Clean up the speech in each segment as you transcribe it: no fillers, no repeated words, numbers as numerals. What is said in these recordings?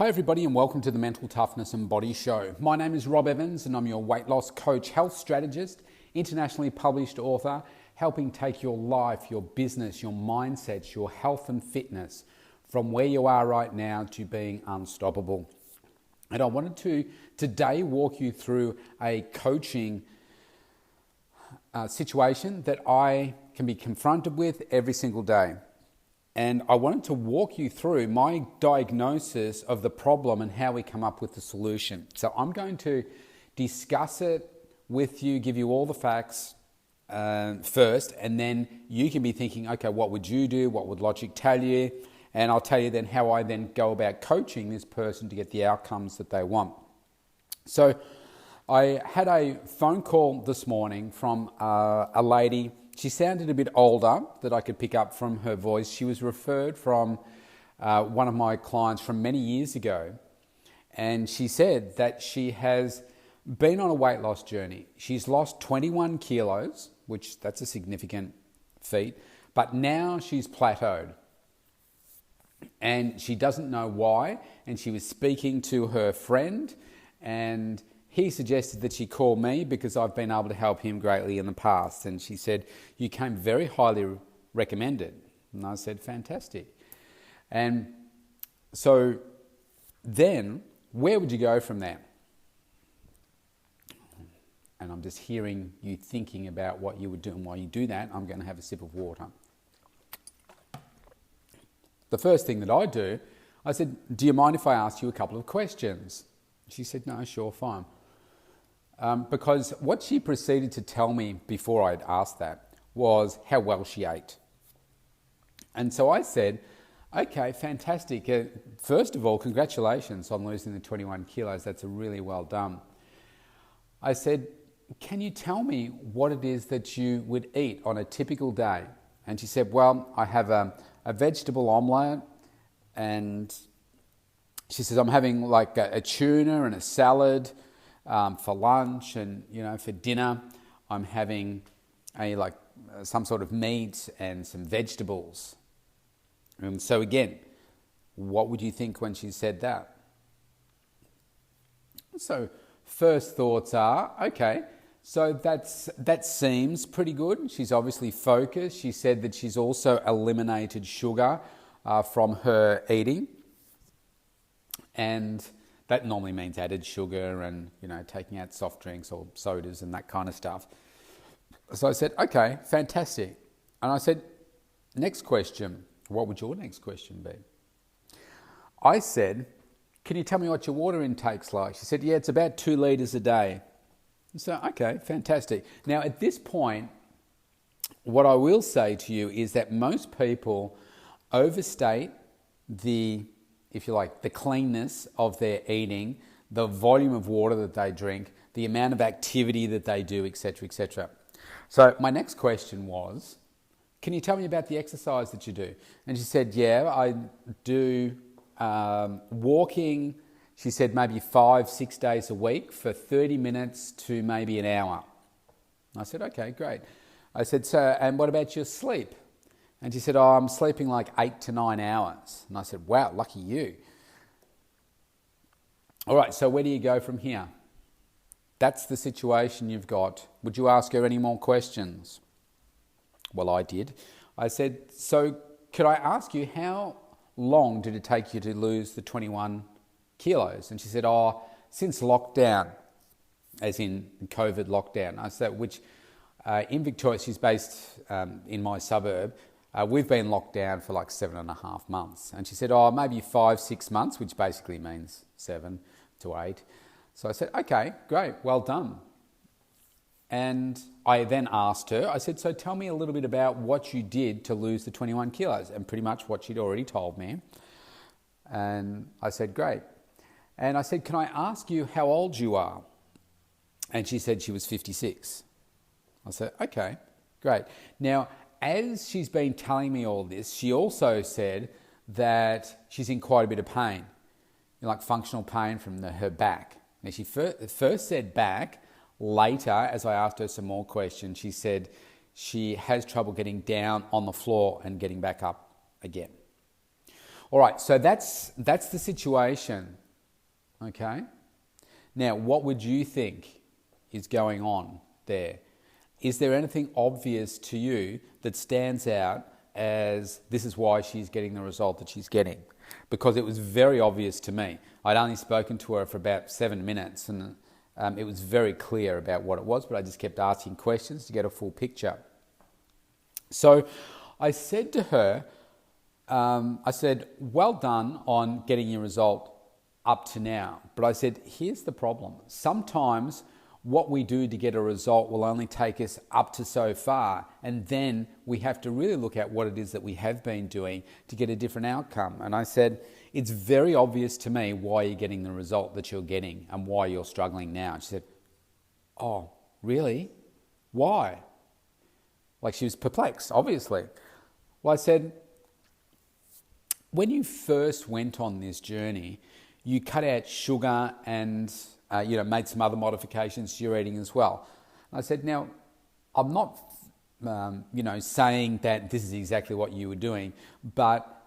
Hi everybody and welcome to the Mental Toughness and Body Show. My name is Rob Evans and I'm your weight loss coach, health strategist, internationally published author, helping take your life, your business, your mindsets, your health and fitness from where you are right now to being unstoppable. And I wanted to today walk you through a coaching situation that I can be confronted with every single day. And I wanted to walk you through my diagnosis of the problem and how we come up with the solution. So I'm going to discuss it with you, give you all the facts first, and then you can be thinking, okay, what would you do? What would logic tell you? And I'll tell you then how I then go about coaching this person to get the outcomes that they want. So I had a phone call this morning from a lady. She sounded a bit older that I could pick up from her voice. She was referred from one of my clients from many years ago. And she said that she has been on a weight loss journey. She's lost 21 kilos, which that's a significant feat. But now she's plateaued. And she doesn't know why. And she was speaking to her friend and he suggested that she call me because I've been able to help him greatly in the past. And she said, you came very highly recommended. And I said, fantastic. And so then, where would you go from there? And I'm just hearing you thinking about what you would do. And while you do that, I'm going to have a sip of water. The first thing that I do, I said, do you mind if I ask you a couple of questions? She said, no, sure, fine. Because what she proceeded to tell me before I'd asked that was how well she ate. And so I said, okay, fantastic. First of all, congratulations on losing the 21 kilos. That's really well done. I said, can you tell me what it is that you would eat on a typical day? And she said, well, I have a vegetable omelette, and she says, I'm having like a tuna and a salad for lunch, and for dinner I'm having some sort of meat and some vegetables. And so again, what would you think when she said that? So first thoughts are, okay, so that seems pretty good. She's obviously focused. She said that she's also eliminated sugar from her eating, and that normally means added sugar and, taking out soft drinks or sodas and that kind of stuff. So I said, okay, fantastic. And I said, next question, what would your next question be? I said, can you tell me what your water intake's like? She said, yeah, it's about 2 litres a day. So, okay, fantastic. Now, at this point, what I will say to you is that most people overstate the cleanness of their eating, the volume of water that they drink, the amount of activity that they do, etc., etc. So my next question was, can you tell me about the exercise that you do? And she said, yeah, I do walking, she said maybe 5-6 days a week for 30 minutes to maybe an hour. I said, okay, great. I said, so, and what about your sleep? And she said, oh, I'm sleeping like 8 to 9 hours. And I said, wow, lucky you. All right, so where do you go from here? That's the situation you've got. Would you ask her any more questions? Well, I did. I said, so could I ask you how long did it take you to lose the 21 kilos? And she said, oh, since lockdown, as in COVID lockdown. I said, which in Victoria, she's based in my suburb, we've been locked down for like 7.5 months. And she said, oh, maybe 5-6 months, which basically means 7 to 8. So I said, okay, great, well done. And I then asked her, I said, so tell me a little bit about what you did to lose the 21 kilos, and pretty much what she'd already told me. And I said, great. And I said, can I ask you how old you are? And she said she was 56. I said, okay, great. Now, as she's been telling me all this, she also said that she's in quite a bit of pain, like functional pain from her back. Now, she first said back. Later, as I asked her some more questions, she said she has trouble getting down on the floor and getting back up again. All right, so that's the situation, okay? Now, what would you think is going on there? Is there anything obvious to you that stands out as this is why she's getting the result that she's getting? Because it was very obvious to me. I'd only spoken to her for about 7 minutes and it was very clear about what it was, but I just kept asking questions to get a full picture. So I said to her, well done on getting your result up to now. But I said, here's the problem. Sometimes what we do to get a result will only take us up to so far, and then we have to really look at what it is that we have been doing to get a different outcome. And I said, it's very obvious to me why you're getting the result that you're getting and why you're struggling now. She said, oh, really? Why? Like, she was perplexed, obviously. Well, I said, when you first went on this journey, you cut out sugar and made some other modifications to your eating as well. And I said, now, I'm not, saying that this is exactly what you were doing, but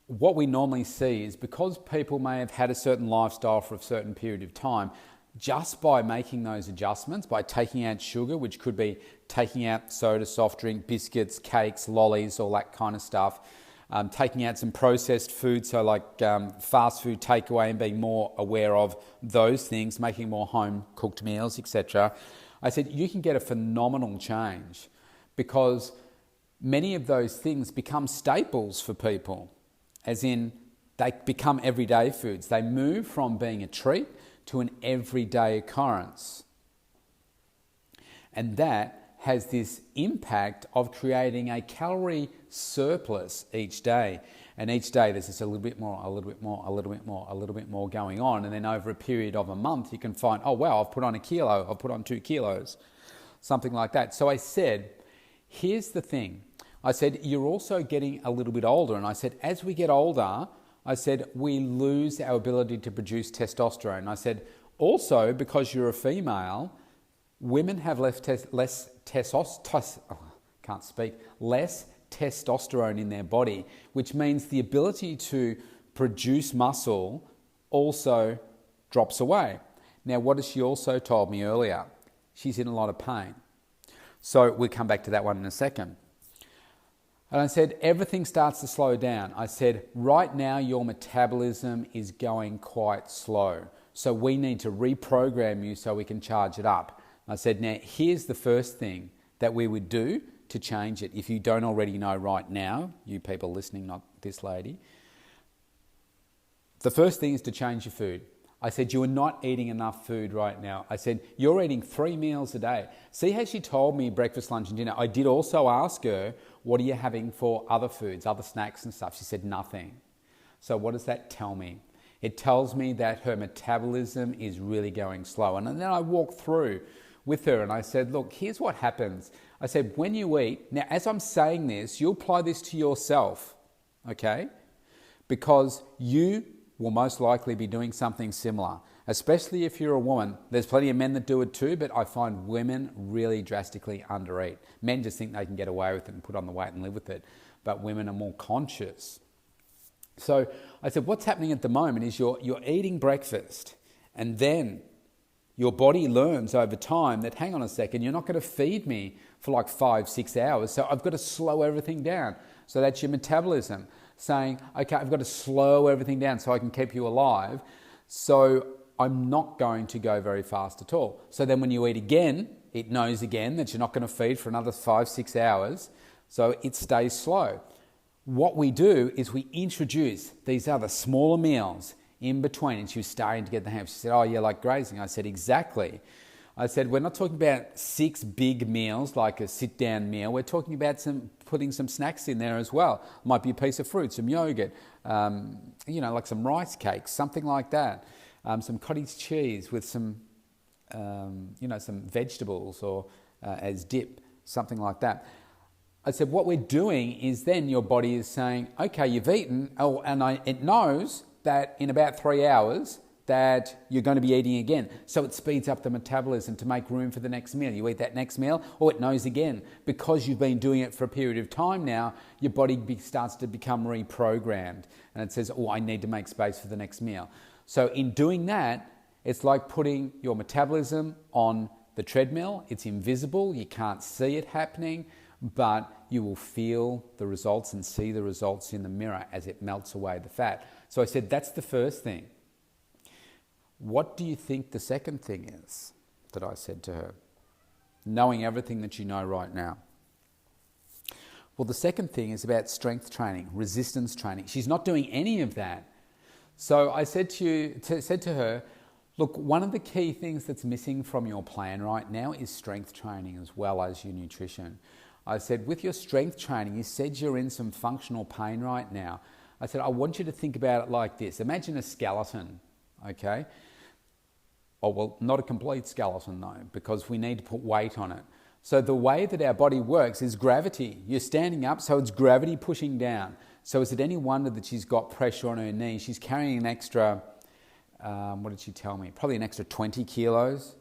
what we normally see is because people may have had a certain lifestyle for a certain period of time, just by making those adjustments, by taking out sugar, which could be taking out soda, soft drink, biscuits, cakes, lollies, all that kind of stuff, taking out some processed food, so like fast food takeaway and being more aware of those things, making more home-cooked meals, etc. I said, you can get a phenomenal change because many of those things become staples for people, as in they become everyday foods. They move from being a treat to an everyday occurrence. And that has this impact of creating a calorie surplus each day. And each day there's just a little bit more, a little bit more, a little bit more, a little bit more going on. And then over a period of a month, you can find, oh wow, I've put on 1 kilo, I've put on 2 kilos, something like that. So I said, here's the thing. I said, you're also getting a little bit older. And I said, as we get older, I said, we lose our ability to produce testosterone. I said, also, because you're a female, women have less testosterone in their body, which means the ability to produce muscle also drops away. Now, what has she also told me earlier? She's in a lot of pain. So we'll come back to that one in a second. And I said, everything starts to slow down. I said, right now your metabolism is going quite slow. So we need to reprogram you so we can charge it up. I said, now here's the first thing that we would do to change it. If you don't already know right now, you people listening, not this lady, the first thing is to change your food. I said, you are not eating enough food right now. I said, you're eating 3 meals a day. See how she told me breakfast, lunch and dinner? I did also ask her, what are you having for other foods, other snacks and stuff? She said, nothing. So what does that tell me? It tells me that her metabolism is really going slow. And then I walked through with her and I said, look, here's what happens. I said, when you eat, now as I'm saying this, you apply this to yourself, okay? Because you will most likely be doing something similar, especially if you're a woman. There's plenty of men that do it too, but I find women really drastically undereat. Men just think they can get away with it and put on the weight and live with it, but women are more conscious. So I said, what's happening at the moment is you're eating breakfast and then your body learns over time that, hang on a second, you're not going to feed me for like 5-6 hours, so I've got to slow everything down. So that's your metabolism saying, okay, I've got to slow everything down so I can keep you alive. So I'm not going to go very fast at all. So then when you eat again, it knows again that you're not going to feed for another 5-6 hours. So it stays slow. What we do is we introduce these other smaller meals in between. And she was starting to get the hang. She said, oh, you like grazing? I said, exactly. I said, we're not talking about 6 big meals like a sit-down meal. We're talking about putting some snacks in there as well. Might be a piece of fruit, some yogurt, like some rice cakes, something like that. Some cottage cheese with some vegetables or as dip, something like that. I said, what we're doing is then your body is saying, okay, you've eaten, it knows that in about 3 hours, that you're going to be eating again. So it speeds up the metabolism to make room for the next meal. You eat that next meal, or it knows again. Because you've been doing it for a period of time now, your body starts to become reprogrammed. And it says, oh, I need to make space for the next meal. So in doing that, it's like putting your metabolism on the treadmill. It's invisible. You can't see it happening, but you will feel the results and see the results in the mirror as it melts away the fat. So I said, that's the first thing. What do you think the second thing is that I said to her, knowing everything that you know right now? Well, the second thing is about strength training, resistance training. She's not doing any of that. So I said to her, look, one of the key things that's missing from your plan right now is strength training as well as your nutrition. I said, with your strength training, you said you're in some functional pain right now. I said, I want you to think about it like this. Imagine a skeleton, okay? Oh, well, not a complete skeleton though, because we need to put weight on it. So the way that our body works is gravity. You're standing up, so it's gravity pushing down. So is it any wonder that she's got pressure on her knee? She's carrying an extra, what did she tell me? Probably an extra 20 kilos,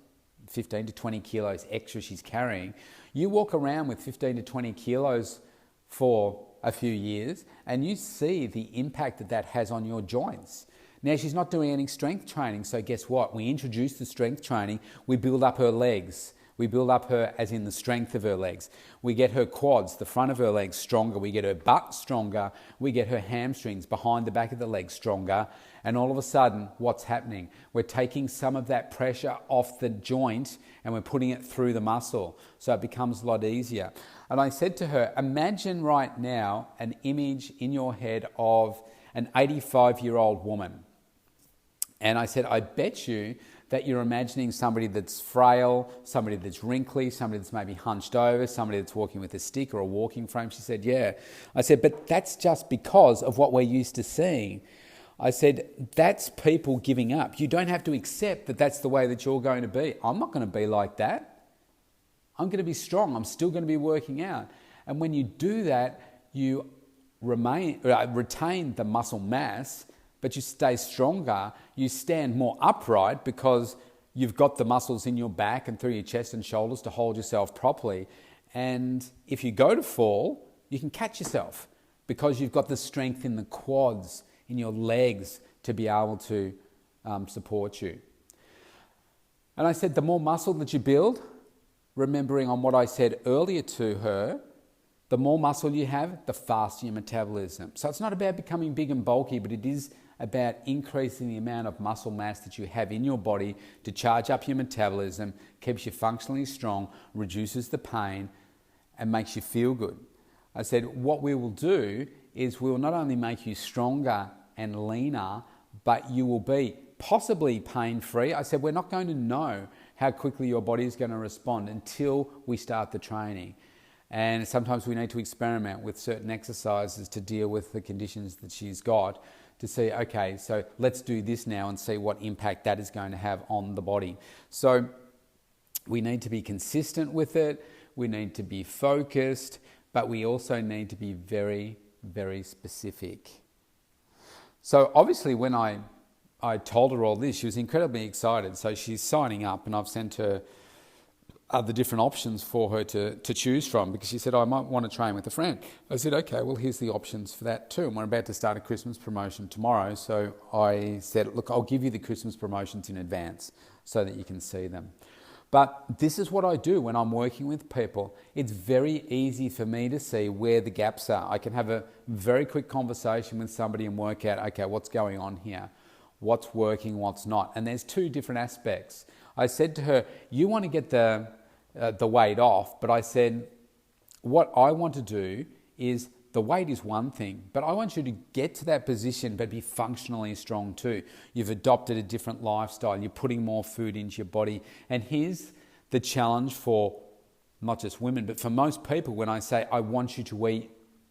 15 to 20 kilos extra she's carrying. You walk around with 15 to 20 kilos for a few years and you see the impact that that has on your joints. Now, she's not doing any strength training, so guess what? We introduce the strength training, we build up her legs. We build up her, as in the strength of her legs. We get her quads, the front of her legs, stronger. We get her butt stronger. We get her hamstrings behind the back of the legs stronger. And all of a sudden, what's happening? We're taking some of that pressure off the joint and we're putting it through the muscle. So it becomes a lot easier. And I said to her, imagine right now an image in your head of an 85-year-old woman. And I said, I bet you that you're imagining somebody that's frail, somebody that's wrinkly, somebody that's maybe hunched over, somebody that's walking with a stick or a walking frame. She said, yeah. I said, but that's just because of what we're used to seeing. I said, that's people giving up. You don't have to accept that that's the way that you're going to be. I'm not going to be like that. I'm going to be strong. I'm still going to be working out. And when you do that, you retain the muscle mass, but you stay stronger, you stand more upright because you've got the muscles in your back and through your chest and shoulders to hold yourself properly. And if you go to fall, you can catch yourself because you've got the strength in the quads, in your legs to be able to support you. And I said, the more muscle that you build, remembering on what I said earlier to her, the more muscle you have, the faster your metabolism. So it's not about becoming big and bulky, but it is about increasing the amount of muscle mass that you have in your body to charge up your metabolism, keeps you functionally strong, reduces the pain, and makes you feel good. I said, what we will do is we will not only make you stronger and leaner, but you will be possibly pain-free. I said, we're not going to know how quickly your body is going to respond until we start the training. And sometimes we need to experiment with certain exercises to deal with the conditions that she's got to see, okay, so let's do this now and see what impact that is going to have on the body. So we need to be consistent with it, we need to be focused, but we also need to be very, very specific. So obviously when I told her all this, she was incredibly excited. So she's signing up and I've sent her the different options for her to choose from because she said, I might want to train with a friend. I said, okay, well, here's the options for that too. And we're about to start a Christmas promotion tomorrow. So I said, look, I'll give you the Christmas promotions in advance so that you can see them. But this is what I do when I'm working with people. It's very easy for me to see where the gaps are. I can have a very quick conversation with somebody and work out, okay, what's going on here? What's working, what's not? And there's two different aspects. I said to her, you want to get the weight off, but I said, what I want to do is, the weight is one thing, but I want you to get to that position but be functionally strong too. You've adopted a different lifestyle, you're putting more food into your body. And here's the challenge for not just women, but for most people when I say, I want you to eat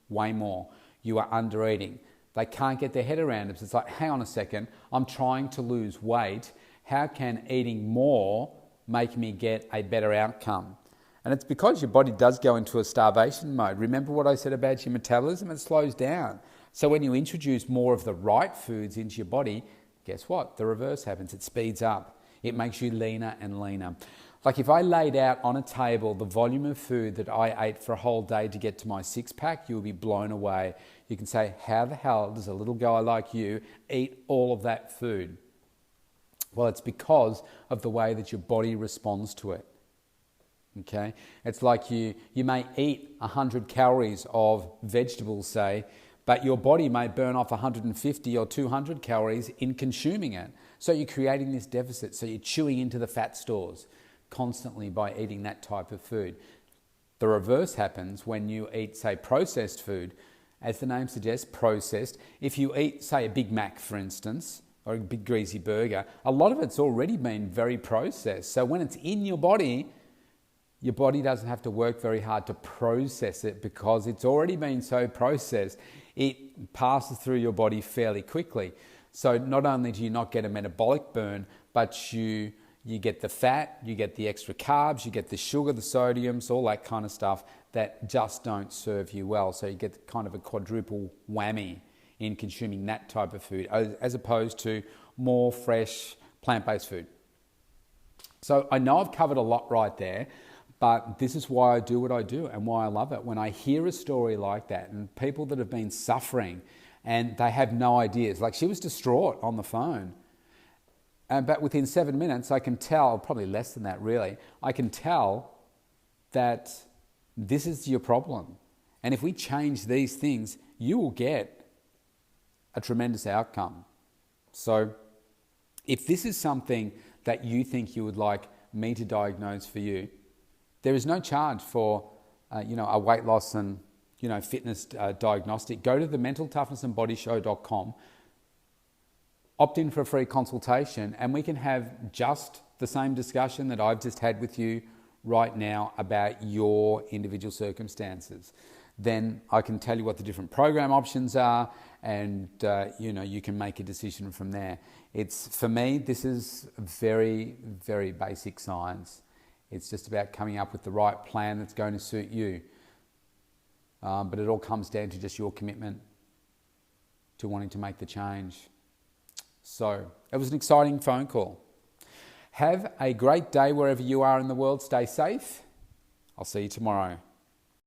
way more, you are under eating. They can't get their head around it. It's like, hang on a second, I'm trying to lose weight. How can eating more make me get a better outcome? And it's because your body does go into a starvation mode. Remember what I said about your metabolism? It slows down. So when you introduce more of the right foods into your body, guess what? The reverse happens. It speeds up. It makes you leaner and leaner. Like if I laid out on a table the volume of food that I ate for a whole day to get to my six-pack, you'll be blown away. You can say, how the hell does a little guy like you eat all of that food? Well, it's because of the way that your body responds to it. Okay? It's like you may eat 100 calories of vegetables, say, but your body may burn off 150 or 200 calories in consuming it. So you're creating this deficit. So you're chewing into the fat stores constantly by eating that type of food. The reverse happens when you eat, say, processed food. As the name suggests, processed. If you eat, say, a Big Mac, for instance, or a big greasy burger, a lot of it's already been very processed. So when it's in your body doesn't have to work very hard to process it because it's already been so processed, it passes through your body fairly quickly. So not only do you not get a metabolic burn, but you get the fat, you get the extra carbs, you get the sugar, the sodiums, all that kind of stuff that just don't serve you well. So you get kind of a quadruple whammy in consuming that type of food as opposed to more fresh plant-based food. So I know I've covered a lot right there, but this is why I do what I do and why I love it. When I hear a story like that and people that have been suffering and they have no ideas, like she was distraught on the phone, but within 7 minutes I can tell, probably less than that really, I can tell that this is your problem. And if we change these things, you will get a tremendous outcome. So if this is something that you think you would like me to diagnose for you, there is no charge for a weight loss and fitness diagnostic. Go to the mentaltoughnessandbodyshow.com, opt in for a free consultation, and we can have just the same discussion that I've just had with you right now about your individual circumstances. Then I can tell you what the different program options are, and you can make a decision from there. For me, this is very, very basic science. It's just about coming up with the right plan that's going to suit you. But it all comes down to just your commitment to wanting to make the change. So it was an exciting phone call. Have a great day wherever you are in the world. Stay safe. I'll see you tomorrow.